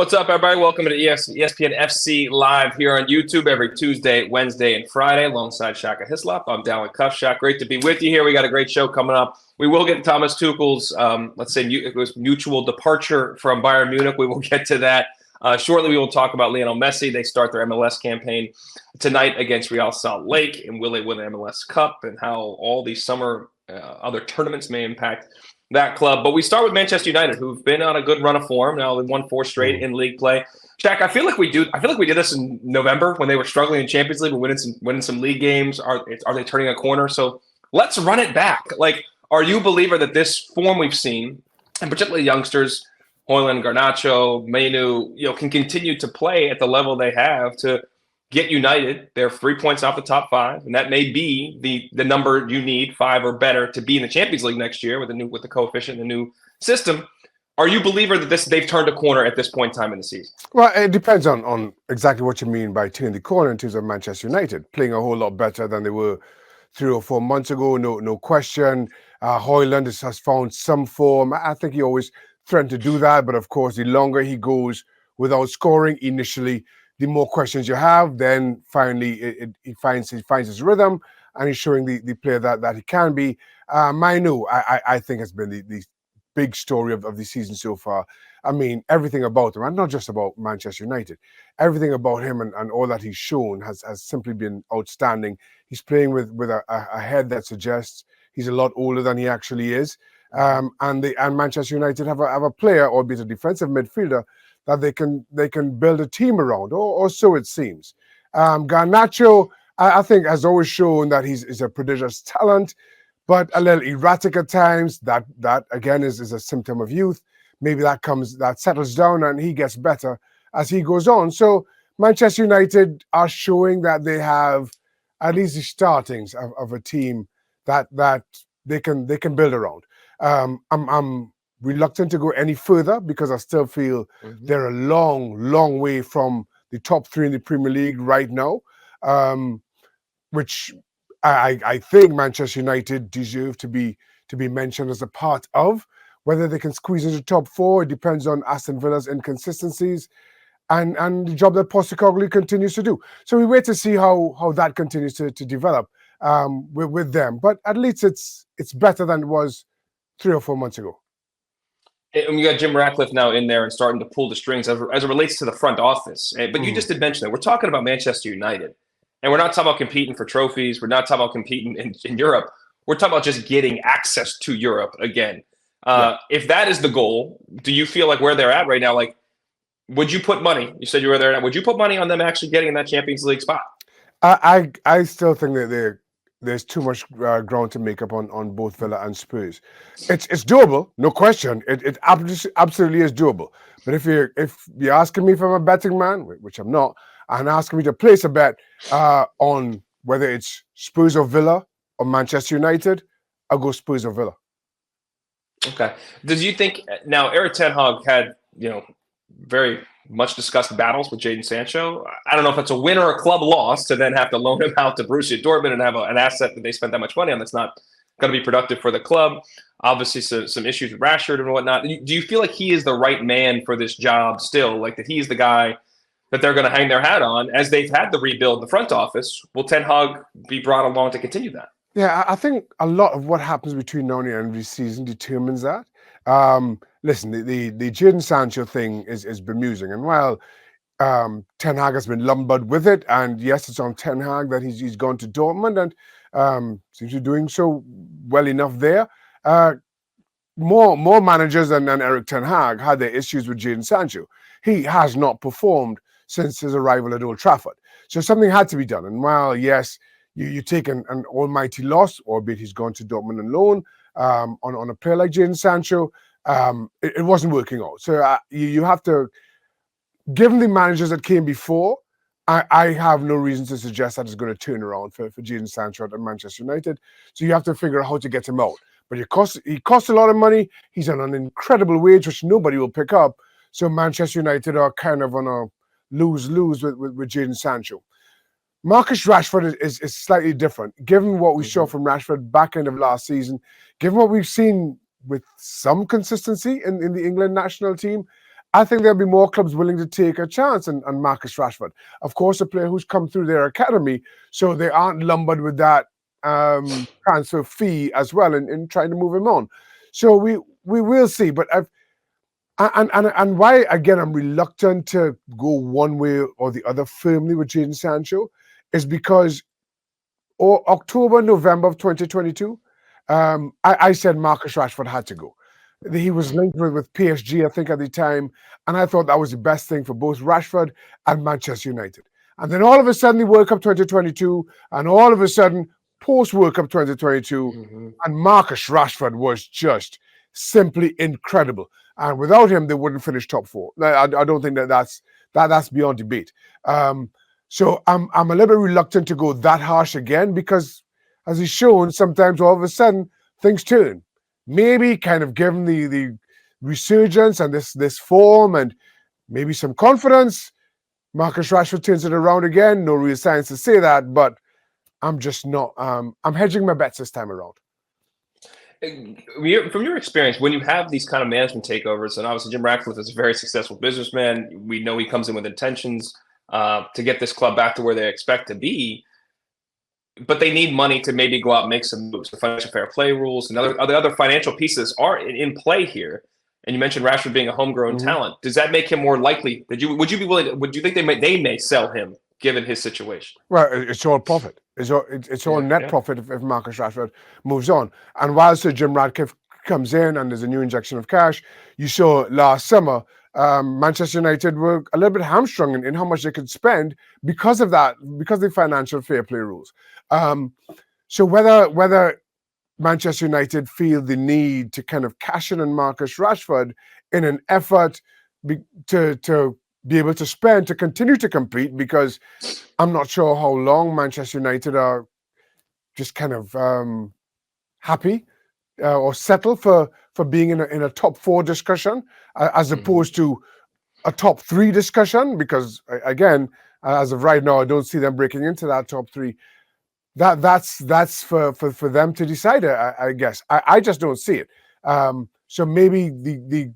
What's up, everybody? Welcome to ESPN FC live here on YouTube every Tuesday, Wednesday, and Friday alongside Shaka Hislop. I'm Dalen Cuff. Shaq, great to be with you here. We got a great show coming up. We will get to Thomas Tuchel's, it was mutual departure from Bayern Munich. We will get to that. Shortly, we will talk about Lionel Messi. They start their MLS campaign tonight against Real Salt Lake, and will they win the MLS Cup, and how all these summer other tournaments may impact that club. But we start with Manchester United, who've been on a good run of form. Now they've won 4 straight in league play. Shaq, I feel like we did this in November when they were struggling in Champions League. We're winning some league games. Are they turning a corner? So let's run it back. Like, are you a believer that this form we've seen, and particularly youngsters, Hojlund, Garnacho, Mainoo, can continue to play at the level they have to get United? They're 3 points off the top 5, and that may be the number you need, 5 or better, to be in the Champions League next year with the coefficient, the new system. Are you a believer that they've turned a corner at this point in time in the season? Well, it depends on exactly what you mean by turning the corner in terms of Manchester United, playing a whole lot better than they were 3 or 4 months ago. No question. Hojlund has found some form. I think he always threatened to do that, but of course, the longer he goes without scoring initially, the more questions you have. Then finally, he finds his rhythm, and he's showing the player that he can be. Mainoo, I think, has been the big story of the season so far. I mean, everything about him, and not just about Manchester United, everything about him and all that he's shown has simply been outstanding. He's playing with a head that suggests he's a lot older than he actually is. And Manchester United have a player, albeit a defensive midfielder, that they can build a team around, or so it seems. Garnacho, I think, has always shown that he's a prodigious talent, but a little erratic at times. That again is a symptom of youth. Maybe that settles down and he gets better as he goes on. So Manchester United are showing that they have at least the startings of a team that they can build around. I'm reluctant to go any further because I still feel they're a long way from the top 3 in the Premier League right now, which I think Manchester United deserve to be mentioned as a part of. Whether they can squeeze into top 4, it depends on Aston Villa's inconsistencies and the job that Postecoglou continues to do. So we wait to see how that continues to develop with them. But at least it's better than it was 3 or 4 months ago. And we got Jim Ratcliffe now in there and starting to pull the strings as it relates to the front office. But you just did mention that. We're talking about Manchester United. And we're not talking about competing for trophies. We're not talking about competing in Europe. We're talking about just getting access to Europe again. If that is the goal, do you feel like where they're at right now, like, would you put money? You said you were there. Would you put money on them actually getting in that Champions League spot? I still think that there's too much ground to make up on both Villa and Spurs. It's doable, no question. It absolutely is doable. But if you're asking me if I'm a betting man, which I'm not, and asking me to place a bet on whether it's Spurs or Villa or Manchester United, I'll go Spurs or Villa. Okay. Does you think now Erik ten Hag had very much discussed battles with Jadon Sancho? I don't know if it's a win or a club loss to then have to loan him out to Borussia Dortmund and have an asset that they spent that much money on that's not going to be productive for the club. Obviously, some issues with Rashford and whatnot. Do you feel like he is the right man for this job still? Like that he's the guy that they're going to hang their hat on as they've had the rebuild in the front office? Will Ten Hag be brought along to continue that? Yeah, I think a lot of what happens between now and the end of the season determines that. Listen, the Jadon Sancho thing is bemusing. And while Ten Hag has been lumbered with it, and yes, it's on Ten Hag that he's gone to Dortmund and seems to be doing so well enough there. More managers than Erik ten Hag had their issues with Jadon Sancho. He has not performed since his arrival at Old Trafford. So something had to be done. And while, yes, you take an almighty loss, albeit he's gone to Dortmund on loan, on a player like Jadon Sancho, it wasn't working out. So you have to, given the managers that came before, I have no reason to suggest that it's going to turn around for Jadon Sancho at Manchester United. So you have to figure out how to get him out. But he costs a lot of money. He's on an incredible wage, which nobody will pick up. So Manchester United are kind of on a lose-lose with Jadon Sancho. Marcus Rashford is slightly different. Given what we saw from Rashford back end of last season, given what we've seen with some consistency in the England national team, I think there'll be more clubs willing to take a chance on Marcus Rashford. Of course, a player who's come through their academy, so they aren't lumbered with that transfer fee as well in trying to move him on. So we will see. But and why again I'm reluctant to go one way or the other firmly with Jadon Sancho is because October, November of 2022, I said Marcus Rashford had to go. He was linked with PSG, I think, at the time, and I thought that was the best thing for both Rashford and Manchester United. And then all of a sudden, the World Cup 2022, and all of a sudden, post-World Cup 2022, and Marcus Rashford was just simply incredible. And without him, they wouldn't finish top four. I don't think that's beyond debate. So I'm a little bit reluctant to go that harsh again because, as he's shown, sometimes all of a sudden things turn. Maybe kind of given the resurgence and this form and maybe some confidence, Marcus Rashford turns it around again. No real science to say that, but I'm just not. I'm hedging my bets this time around. From your experience, when you have these kind of management takeovers, and obviously Jim Ratcliffe is a very successful businessman, we know he comes in with intentions to get this club back to where they expect to be, but they need money to maybe go out and make some moves. The financial fair play rules and other financial pieces are in play here. And you mentioned Rashford being a homegrown talent. Does that make him more likely? Would you be willing? Would you think they may sell him given his situation? Well, it's all profit. It's all net profit if Marcus Rashford moves on. And while Sir Jim Ratcliffe comes in and there's a new injection of cash, you saw last summer Manchester United were a little bit hamstrung in how much they could spend because of that, because of the financial fair play rules. So whether Manchester United feel the need to kind of cash in on Marcus Rashford in an effort to be able to spend to continue to compete, because I'm not sure how long Manchester United are just kind of happy or settle for being in a top four discussion as opposed to a top three discussion, because again, as of right now, I don't see them breaking into that top three. That's for them to decide, I guess. I just don't see it. So maybe the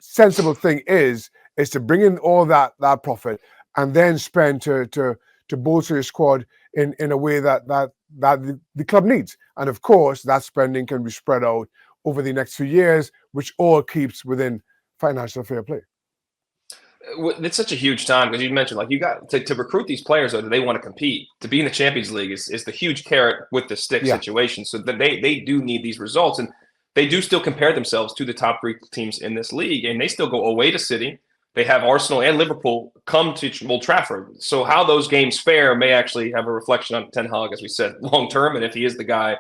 sensible thing is to bring in all that profit and then spend to bolster your squad in a way that the club needs. And of course, that spending can be spread out over the next few years, which all keeps within financial fair play. It's such a huge time because you mentioned, like, you got to recruit these players, though, they want to compete. To be in the Champions League is the huge carrot with the stick situation. So that they do need these results, and they do still compare themselves to the top three teams in this league, and they still go away to City. They have Arsenal and Liverpool come to Old Trafford. So how those games fare may actually have a reflection on Ten Hag, as we said, long term, and if he is the guy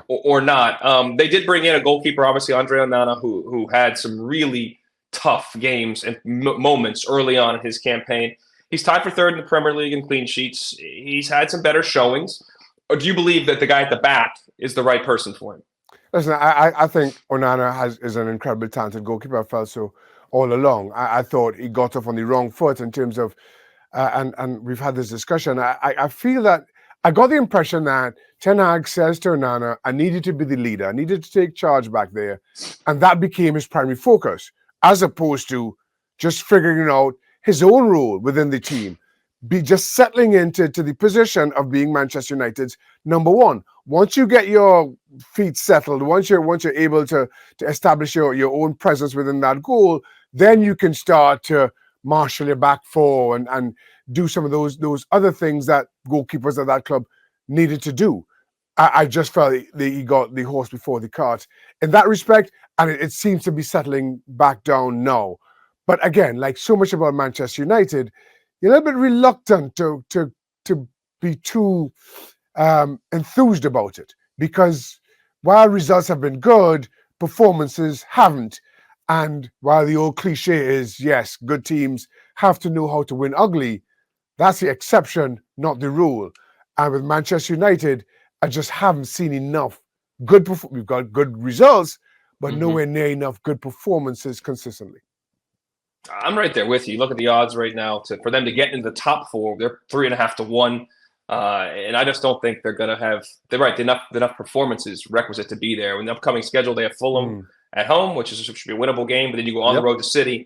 or not. They did bring in a goalkeeper, obviously, Andre Onana, who had some really tough games and moments early on in his campaign. He's tied for third in the Premier League in clean sheets. He's had some better showings. Or do you believe that the guy at the back is the right person for him? Listen, I think Onana is an incredibly talented goalkeeper. I felt so all along. I thought he got off on the wrong foot in terms of, and we've had this discussion. I feel that I got the impression that Ten Hag says to Onana, I needed to be the leader. I needed to take charge back there. And that became his primary focus, as opposed to just figuring out his own role within the team, be just settling into the position of being Manchester United's number one. Once you get your feet settled, once you're able to establish your own presence within that goal, then you can start to marshal your back four and do some of those other things that goalkeepers at that club needed to do. I just felt he got the horse before the cart in that respect, and it seems to be settling back down now. But again, like so much about Manchester United, you're a little bit reluctant to be too enthused about it, because while results have been good, performances haven't. And while the old cliche is, yes, good teams have to know how to win ugly, that's the exception, not the rule. And with Manchester United, I just haven't seen enough good. We've got good results, but nowhere near enough good performances consistently. I'm right there with you. Look at the odds right now for them to get into the top four. They're 3.5 to 1, and I just don't think they're going to have enough performances requisite to be there. In the upcoming schedule, they have Fulham at home, which should be a winnable game, but then you go on the road to City,